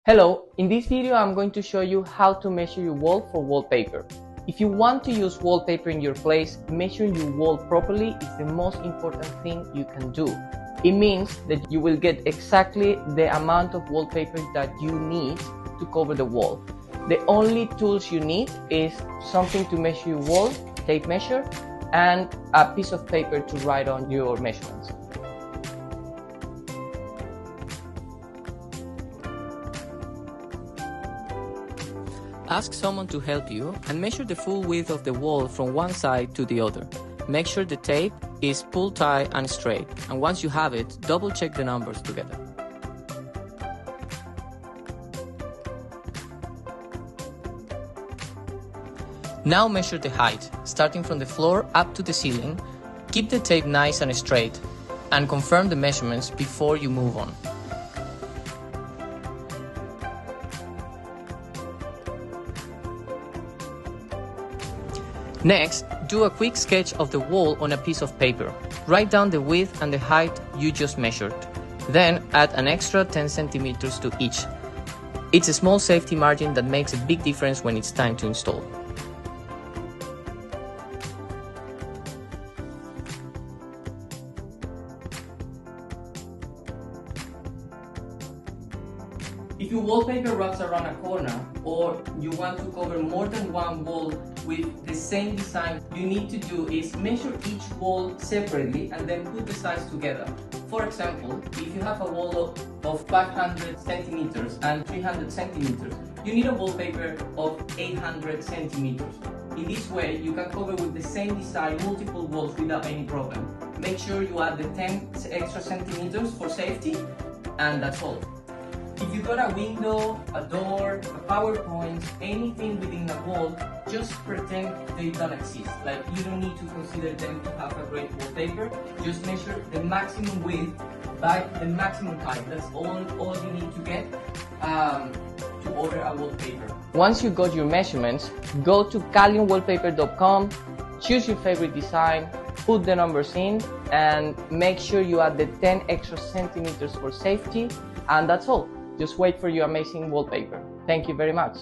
Hello, in this video I'm going to show you how to measure your wall for wallpaper. If you want to use wallpaper in your place, measuring your wall properly is the most important thing you can do. It means that you will get exactly the amount of wallpaper that you need to cover the wall. The only tools you need is something to measure your wall, tape measure, and a piece of paper to write on your measurements. Ask someone to help you and measure the full width of the wall from one side to the other. Make sure the tape is pull tight and straight, and once you have it, double check the numbers together. Now measure the height, starting from the floor up to the ceiling. Keep the tape nice and straight, and confirm the measurements before you move on. Next, do a quick sketch of the wall on a piece of paper. Write down the width and the height you just measured. Then add an extra 10 centimeters to each. It's a small safety margin that makes a big difference when it's time to install. If your wallpaper wraps around a corner, or you want to cover more than one wall with the same design, you need to do is measure each wall separately and then put the sides together. For example, if you have a wall of 500 centimeters and 300 centimeters, you need a wallpaper of 800 centimeters. In this way, you can cover with the same design multiple walls without any problem. Make sure you add the 10 extra centimeters for safety, and that's all. If you got a window, a door, a PowerPoint, anything within a wall, just pretend they don't exist. Like, you don't need to consider them to have a great wallpaper. Just measure the maximum width by the maximum height. That's all you need to get to order a wallpaper. Once you got your measurements, go to KaleonWallpaper.com, choose your favorite design, put the numbers in, and make sure you add the 10 extra centimeters for safety, and that's all. Just wait for your amazing wallpaper. Thank you very much.